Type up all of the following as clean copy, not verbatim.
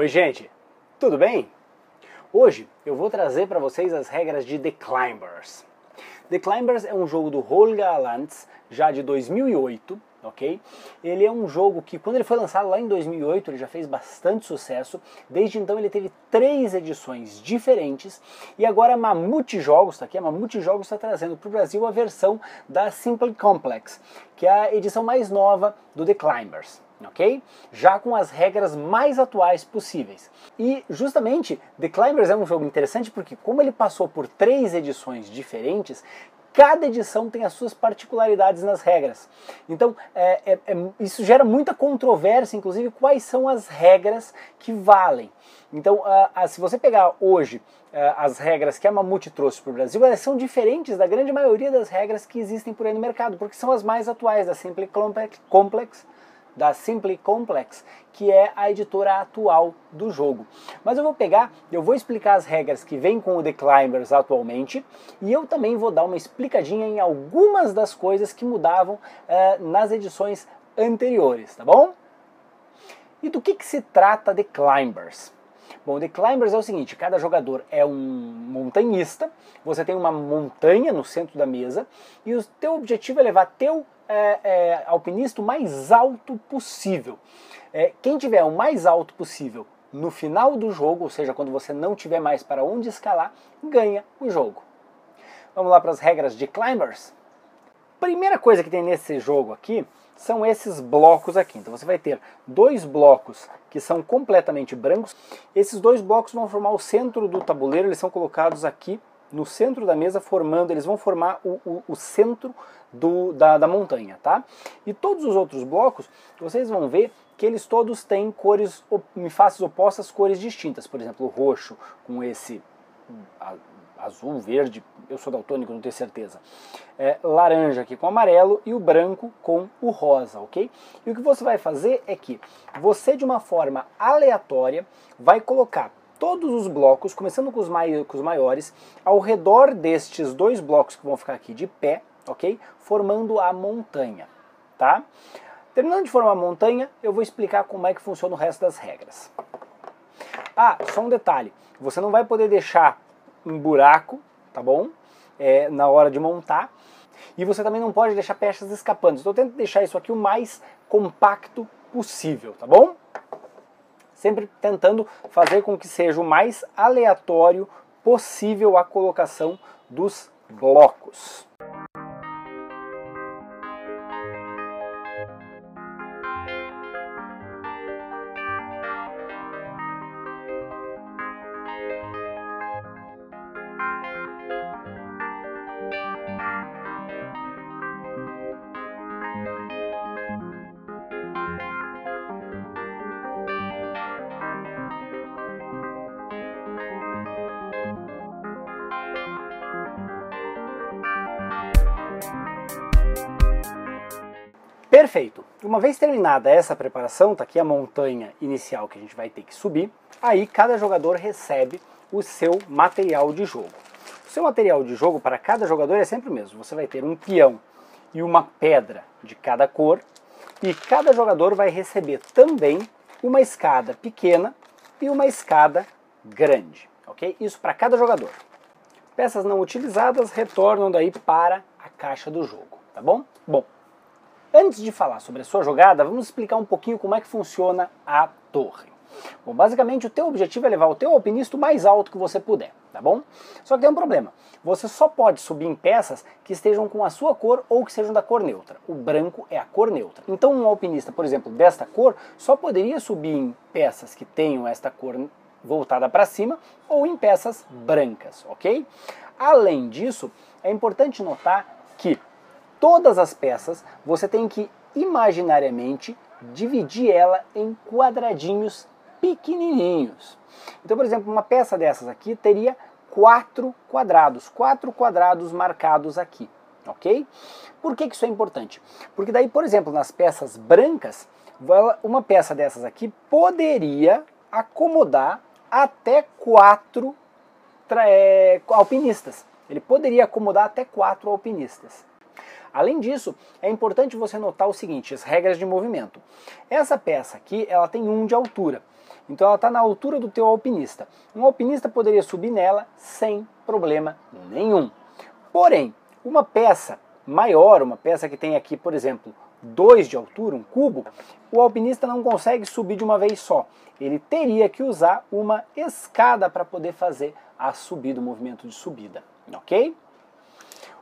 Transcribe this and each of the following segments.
Oi gente, tudo bem? Hoje eu vou trazer para vocês as regras de The Climbers. The Climbers é um jogo do Holger Lantz, já de 2008, ok? Ele é um jogo que, quando ele foi lançado lá em 2008, ele já fez bastante sucesso. Desde então ele teve 3 edições diferentes e agora a Mamute Jogos, tá aqui, a Mamute Jogos está trazendo para o Brasil a versão da Simple Complex, que é a edição mais nova do The Climbers. Ok? Já com as regras mais atuais possíveis. E justamente The Climbers é um jogo interessante porque, como ele passou por 3 edições diferentes, cada edição tem as suas particularidades nas regras. Então isso gera muita controvérsia, inclusive quais são as regras que valem. Então se você pegar hoje as regras que a Mamute trouxe para o Brasil, elas são diferentes da grande maioria das regras que existem por aí no mercado, porque são as mais atuais da Simple Complex, que é a editora atual do jogo. Mas eu vou explicar as regras que vêm com o The Climbers atualmente, e eu também vou dar uma explicadinha em algumas das coisas que mudavam nas edições anteriores, tá bom? E do que se trata The Climbers? Bom, The Climbers é o seguinte: cada jogador é um montanhista, você tem uma montanha no centro da mesa, e o teu objetivo é levar teu alpinista o mais alto possível. Quem tiver o mais alto possível no final do jogo, ou seja, quando você não tiver mais para onde escalar, ganha o jogo. Vamos lá para as regras de Climbers? Primeira coisa que tem nesse jogo aqui são esses blocos aqui. Então você vai ter 2 blocos que são completamente brancos. Esses 2 blocos vão formar o centro do tabuleiro, eles são colocados aqui no centro da mesa, eles vão formar o centro da montanha, tá? E todos os outros blocos, vocês vão ver que eles todos têm cores em faces opostas, cores distintas. Por exemplo, o roxo com esse azul, verde, eu sou daltônico, não tenho certeza. Laranja aqui com amarelo e o branco com o rosa, ok? E o que você vai fazer é que você, de uma forma aleatória, vai colocar todos os blocos, começando com os maiores, ao redor destes 2 blocos que vão ficar aqui de pé, ok? Formando a montanha, tá? Terminando de formar a montanha, eu vou explicar como é que funciona o resto das regras. Só um detalhe, você não vai poder deixar um buraco, tá bom? Na hora de montar, e você também não pode deixar peças escapando. Então tenta deixar isso aqui o mais compacto possível, tá bom? Sempre tentando fazer com que seja o mais aleatório possível a colocação dos blocos. Perfeito! Uma vez terminada essa preparação, tá aqui a montanha inicial que a gente vai ter que subir, aí cada jogador recebe o seu material de jogo. O seu material de jogo para cada jogador é sempre o mesmo. Você vai ter um peão e uma pedra de cada cor, e cada jogador vai receber também uma escada pequena e uma escada grande, ok? Isso para cada jogador. Peças não utilizadas retornam daí para a caixa do jogo, tá bom? Bom, antes de falar sobre a sua jogada, vamos explicar um pouquinho como é que funciona a torre. Bom, basicamente o teu objetivo é levar o teu alpinista o mais alto que você puder, tá bom? Só que tem um problema, você só pode subir em peças que estejam com a sua cor ou que sejam da cor neutra. O branco é a cor neutra. Então um alpinista, por exemplo, desta cor, só poderia subir em peças que tenham esta cor voltada para cima ou em peças brancas, ok? Além disso, é importante notar que todas as peças você tem que imaginariamente dividir ela em quadradinhos pequenininhos. Então, por exemplo, uma peça dessas aqui teria 4 quadrados marcados aqui, ok? Por que isso é importante? Porque daí, por exemplo, nas peças brancas, uma peça dessas aqui poderia acomodar até 4 alpinistas. Ele poderia acomodar até 4 alpinistas. Além disso, é importante você notar o seguinte, as regras de movimento. Essa peça aqui, ela tem 1 de altura. Então ela está na altura do teu alpinista. Um alpinista poderia subir nela sem problema nenhum. Porém, uma peça maior, uma peça que tem aqui, por exemplo, 2 de altura, um cubo, o alpinista não consegue subir de uma vez só. Ele teria que usar uma escada para poder fazer a subida, o movimento de subida, ok?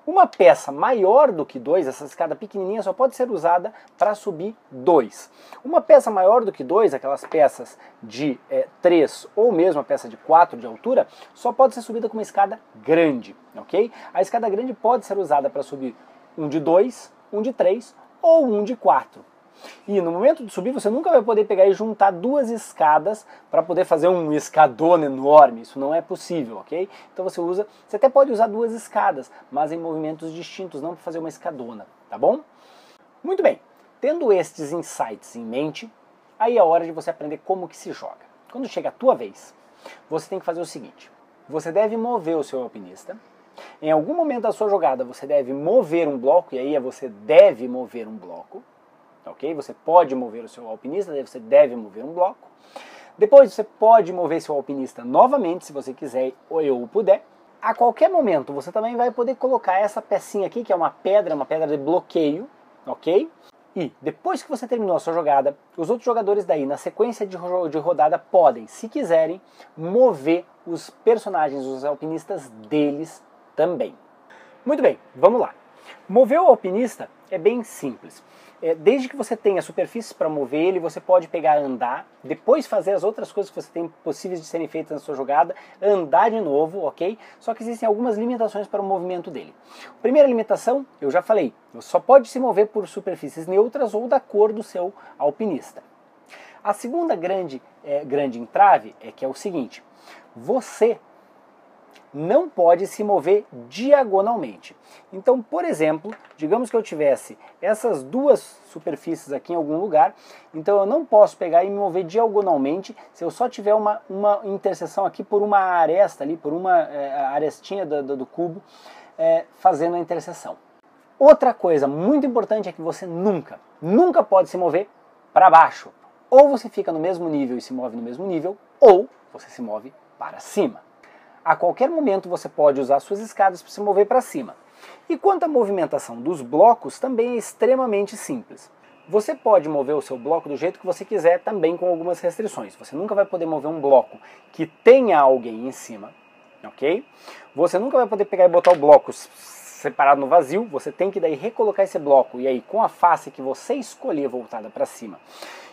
Uma peça maior do que 2, essa escada pequenininha, só pode ser usada para subir 2. Uma peça maior do que 2, aquelas peças de 3 ou mesmo a peça de 4 de altura, só pode ser subida com uma escada grande, ok? A escada grande pode ser usada para subir um de 2, um de 3 ou um de 4. E no momento de subir você nunca vai poder pegar e juntar 2 escadas para poder fazer um escadona enorme, isso não é possível, ok? Então você até pode usar 2 escadas, mas em movimentos distintos, não para fazer uma escadona, tá bom? Muito bem, tendo estes insights em mente, aí é hora de você aprender como que se joga. Quando chega a tua vez, você tem que fazer o seguinte, você deve mover o seu alpinista. Em algum momento da sua jogada você deve mover um bloco, e aí você deve mover um bloco, ok? Você pode mover o seu alpinista, você deve mover um bloco. Depois você pode mover seu alpinista novamente, se você quiser ou eu puder. A qualquer momento você também vai poder colocar essa pecinha aqui, que é uma pedra de bloqueio, ok? E depois que você terminou a sua jogada, os outros jogadores daí, na sequência de rodada, podem, se quiserem, mover os personagens, os alpinistas deles também. Muito bem, vamos lá. Mover o alpinista é bem simples. Desde que você tenha superfícies para mover ele, você pode pegar andar, depois fazer as outras coisas que você tem possíveis de serem feitas na sua jogada, andar de novo, ok? Só que existem algumas limitações para o movimento dele. Primeira limitação, eu já falei, você só pode se mover por superfícies neutras ou da cor do seu alpinista. A segunda grande entrave é que é o seguinte, você não pode se mover diagonalmente. Então, por exemplo, digamos que eu tivesse essas 2 superfícies aqui em algum lugar, então eu não posso pegar e me mover diagonalmente se eu só tiver uma interseção aqui por uma aresta ali, por uma arestinha do cubo, fazendo a interseção. Outra coisa muito importante é que você nunca pode se mover para baixo. Ou você fica no mesmo nível e se move no mesmo nível, ou você se move para cima. A qualquer momento você pode usar suas escadas para se mover para cima. E quanto à movimentação dos blocos, também é extremamente simples. Você pode mover o seu bloco do jeito que você quiser, também com algumas restrições. Você nunca vai poder mover um bloco que tenha alguém em cima, ok? Você nunca vai poder pegar e botar o bloco separado no vazio, você tem que daí recolocar esse bloco, e aí com a face que você escolher voltada para cima,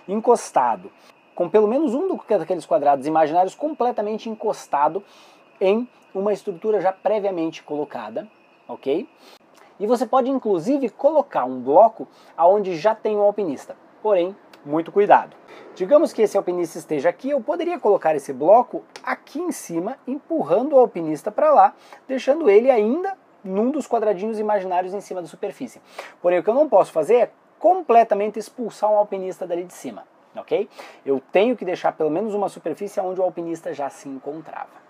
encostado, com pelo menos um daqueles quadrados imaginários completamente encostado em uma estrutura já previamente colocada, ok? E você pode inclusive colocar um bloco onde já tem um alpinista, porém, muito cuidado. Digamos que esse alpinista esteja aqui, eu poderia colocar esse bloco aqui em cima, empurrando o alpinista para lá, deixando ele ainda num dos quadradinhos imaginários em cima da superfície. Porém, o que eu não posso fazer é completamente expulsar um alpinista dali de cima, ok? Eu tenho que deixar pelo menos uma superfície onde o alpinista já se encontrava.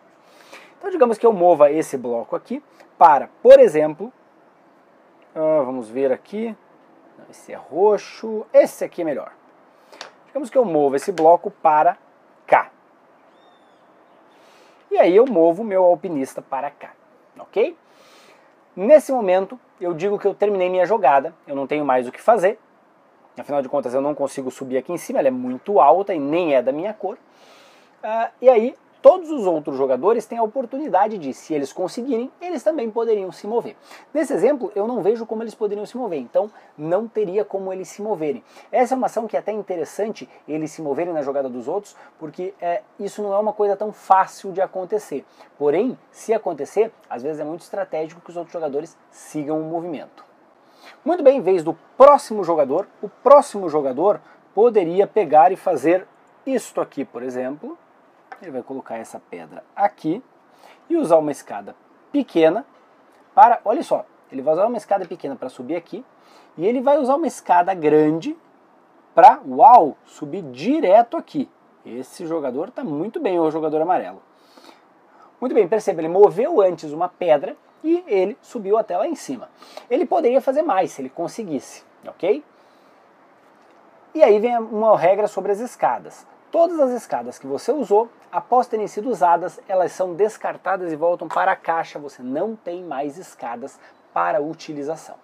Então digamos que eu mova esse bloco aqui para, por exemplo, vamos ver aqui, esse é roxo, esse aqui é melhor. Digamos que eu movo esse bloco para cá. E aí eu movo meu alpinista para cá, ok? Nesse momento eu digo que eu terminei minha jogada, eu não tenho mais o que fazer. Afinal de contas eu não consigo subir aqui em cima, ela é muito alta e nem é da minha cor. E aí todos os outros jogadores têm a oportunidade de, se eles conseguirem, eles também poderiam se mover. Nesse exemplo, eu não vejo como eles poderiam se mover, então não teria como eles se moverem. Essa é uma ação que é até interessante, eles se moverem na jogada dos outros, porque isso não é uma coisa tão fácil de acontecer. Porém, se acontecer, às vezes é muito estratégico que os outros jogadores sigam o movimento. Muito bem, vez do próximo jogador. O próximo jogador poderia pegar e fazer isto aqui, por exemplo. Ele vai colocar essa pedra aqui e usar uma escada pequena para, olha só, ele vai usar uma escada pequena para subir aqui e ele vai usar uma escada grande para, uau, subir direto aqui. Esse jogador está muito bem, o jogador amarelo. Muito bem, perceba, ele moveu antes uma pedra e ele subiu até lá em cima. Ele poderia fazer mais se ele conseguisse, ok? E aí vem uma regra sobre as escadas. Todas as escadas que você usou, após terem sido usadas, elas são descartadas e voltam para a caixa. Você não tem mais escadas para utilização.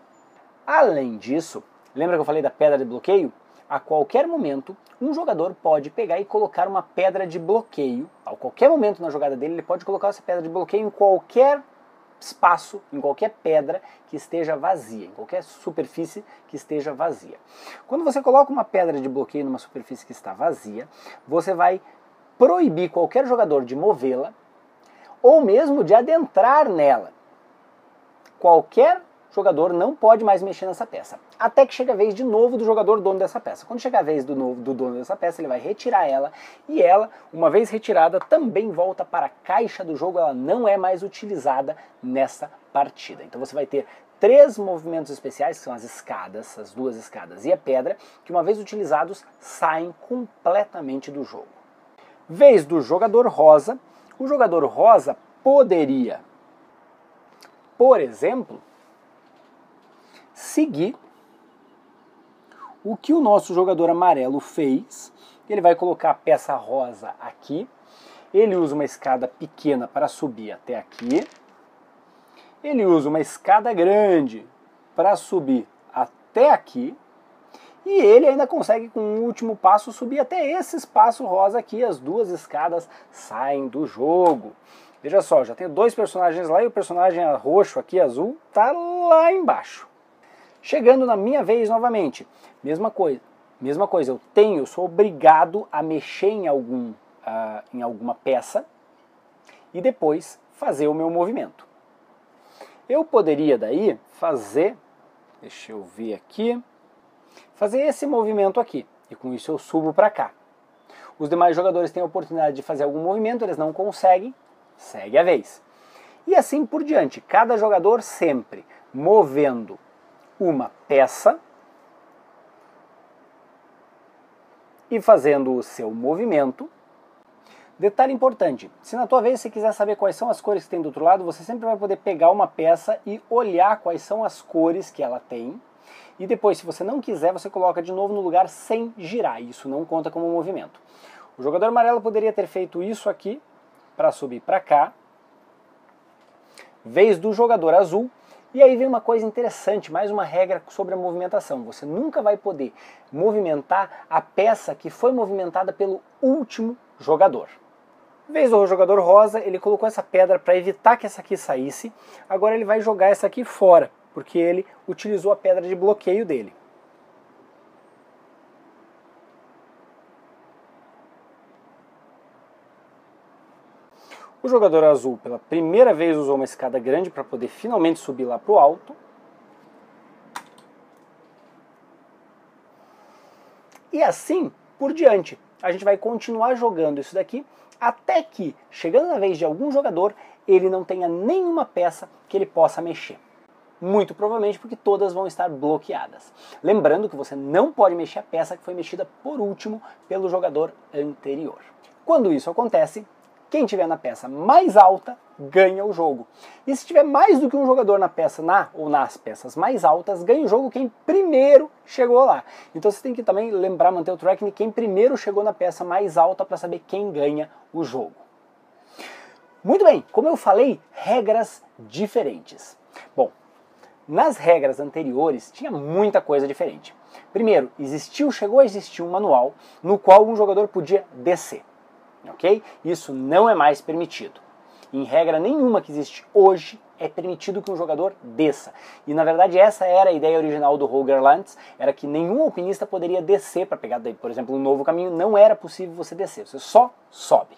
Além disso, lembra que eu falei da pedra de bloqueio? A qualquer momento, um jogador pode pegar e colocar uma pedra de bloqueio. A qualquer momento na jogada dele, ele pode colocar essa pedra de bloqueio em qualquer espaço, em qualquer pedra que esteja vazia, em qualquer superfície que esteja vazia. Quando você coloca uma pedra de bloqueio numa superfície que está vazia, você vai proibir qualquer jogador de movê-la ou mesmo de adentrar nela. Qualquer jogador não pode mais mexer nessa peça, até que chega a vez de novo do jogador dono dessa peça. Quando chegar a vez do dono dessa peça, ele vai retirar ela, e ela, uma vez retirada, também volta para a caixa do jogo. Ela não é mais utilizada nessa partida. Então você vai ter 3 movimentos especiais, que são as escadas, as 2 escadas e a pedra, que uma vez utilizados, saem completamente do jogo. Vez do jogador rosa. O jogador rosa poderia, por exemplo, seguir o que o nosso jogador amarelo fez. Ele vai colocar a peça rosa aqui, ele usa uma escada pequena para subir até aqui, ele usa uma escada grande para subir até aqui, e ele ainda consegue, com um último passo, subir até esse espaço rosa aqui. As 2 escadas saem do jogo. Veja só, já tem 2 personagens lá e o personagem roxo aqui, azul, está lá embaixo. Chegando na minha vez novamente, mesma coisa, eu sou obrigado a mexer em alguma peça e depois fazer o meu movimento. Eu poderia daí fazer, deixa eu ver aqui, fazer esse movimento aqui, e com isso eu subo para cá. Os demais jogadores têm a oportunidade de fazer algum movimento, eles não conseguem, segue a vez. E assim por diante, cada jogador sempre movendo uma peça e fazendo o seu movimento. Detalhe importante, se na tua vez você quiser saber quais são as cores que tem do outro lado, você sempre vai poder pegar uma peça e olhar quais são as cores que ela tem, e depois, se você não quiser, você coloca de novo no lugar sem girar. Isso não conta como movimento. O jogador amarelo poderia ter feito isso aqui para subir para cá. Vez do jogador azul. E aí vem uma coisa interessante, mais uma regra sobre a movimentação. Você nunca vai poder movimentar a peça que foi movimentada pelo último jogador. Vez do jogador rosa, ele colocou essa pedra para evitar que essa aqui saísse. Agora ele vai jogar essa aqui fora, porque ele utilizou a pedra de bloqueio dele. O jogador azul, pela primeira vez, usou uma escada grande para poder finalmente subir lá para o alto. E assim por diante. A gente vai continuar jogando isso daqui até que, chegando na vez de algum jogador, ele não tenha nenhuma peça que ele possa mexer. Muito provavelmente porque todas vão estar bloqueadas. Lembrando que você não pode mexer a peça que foi mexida por último pelo jogador anterior. Quando isso acontece, quem tiver na peça mais alta ganha o jogo. E se tiver mais do que um jogador na peça ou nas peças mais altas, ganha o jogo quem primeiro chegou lá. Então você tem que também lembrar, manter o tracking de quem primeiro chegou na peça mais alta para saber quem ganha o jogo. Muito bem, como eu falei, regras diferentes. Bom, nas regras anteriores tinha muita coisa diferente. Primeiro, chegou a existir um manual no qual um jogador podia descer. Ok? Isso não é mais permitido. Em regra nenhuma que existe hoje é permitido que um jogador desça. E na verdade essa era a ideia original do Rogerlands, era que nenhum alpinista poderia descer para pegar, por exemplo, um novo caminho. Não era possível você descer, você só sobe.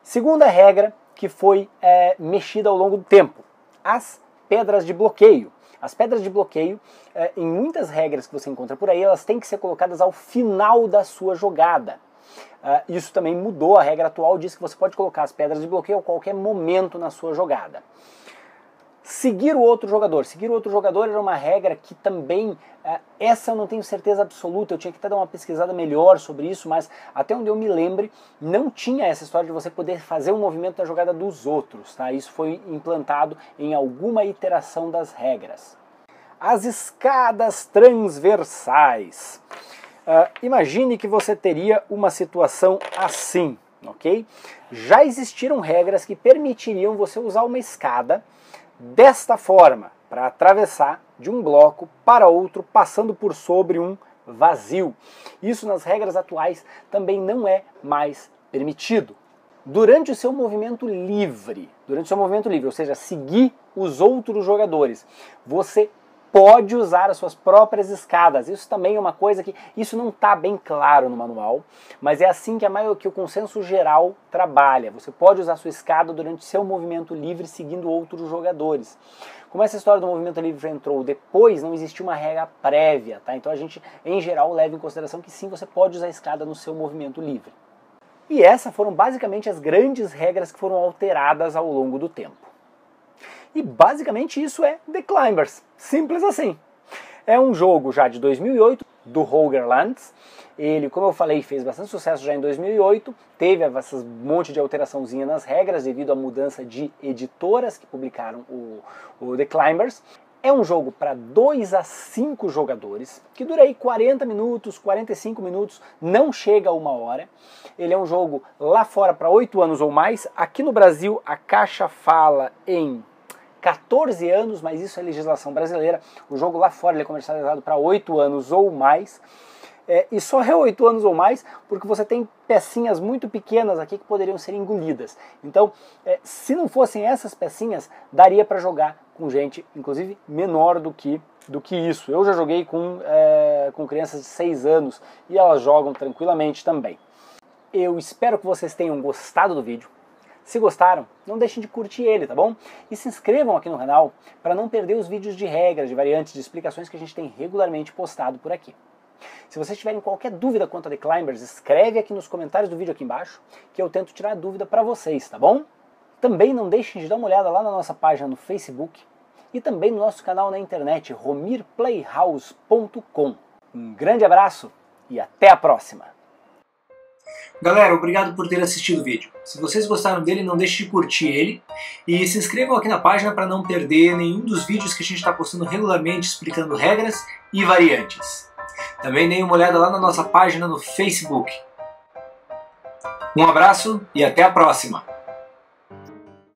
Segunda regra que foi mexida ao longo do tempo, as pedras de bloqueio. As pedras de bloqueio, em muitas regras que você encontra por aí, elas têm que ser colocadas ao final da sua jogada. Isso também mudou, a regra atual diz que você pode colocar as pedras de bloqueio a qualquer momento na sua jogada. Seguir o outro jogador. Seguir o outro jogador era uma regra que também, essa eu não tenho certeza absoluta, eu tinha que até dar uma pesquisada melhor sobre isso, mas até onde eu me lembre, não tinha essa história de você poder fazer um movimento na jogada dos outros. Tá? Isso foi implantado em alguma iteração das regras. As escadas transversais. Imagine que você teria uma situação assim, ok? Já existiram regras que permitiriam você usar uma escada desta forma, para atravessar de um bloco para outro, passando por sobre um vazio. Isso nas regras atuais também não é mais permitido. Durante o seu movimento livre, ou seja, seguir os outros jogadores, você pode usar as suas próprias escadas. Isso também é uma coisa que isso não está bem claro no manual, mas é assim que o consenso geral trabalha. Você pode usar a sua escada durante seu movimento livre seguindo outros jogadores. Como essa história do movimento livre entrou depois, não existiu uma regra prévia, tá? Então a gente, em geral, leva em consideração que sim, você pode usar a escada no seu movimento livre. E essas foram basicamente as grandes regras que foram alteradas ao longo do tempo. E basicamente isso é The Climbers, simples assim. É um jogo já de 2008, do Holger Lantz. Ele, como eu falei, fez bastante sucesso já em 2008, teve essas monte de alteraçãozinha nas regras devido à mudança de editoras que publicaram o The Climbers. É um jogo para 2 a 5 jogadores, que dura aí 40 minutos, 45 minutos, não chega a 1 hora. Ele é um jogo lá fora para 8 anos ou mais. Aqui no Brasil a caixa fala em 14 anos, mas isso é legislação brasileira. O jogo lá fora ele é comercializado para 8 anos ou mais. E só é 8 anos ou mais porque você tem pecinhas muito pequenas aqui que poderiam ser engolidas. Então, se não fossem essas pecinhas, daria para jogar com gente, inclusive, menor do que isso. Eu já joguei com crianças de 6 anos e elas jogam tranquilamente também. Eu espero que vocês tenham gostado do vídeo. Se gostaram, não deixem de curtir ele, tá bom? E se inscrevam aqui no canal para não perder os vídeos de regras, de variantes, de explicações que a gente tem regularmente postado por aqui. Se vocês tiverem qualquer dúvida quanto a The Climbers, escreve aqui nos comentários do vídeo aqui embaixo, que eu tento tirar a dúvida para vocês, tá bom? Também não deixem de dar uma olhada lá na nossa página no Facebook e também no nosso canal na internet, romirplayhouse.com. Um grande abraço e até a próxima! Galera, obrigado por ter assistido o vídeo. Se vocês gostaram dele, não deixe de curtir ele e se inscrevam aqui na página para não perder nenhum dos vídeos que a gente está postando regularmente explicando regras e variantes. Também deem uma olhada lá na nossa página no Facebook. Um abraço e até a próxima!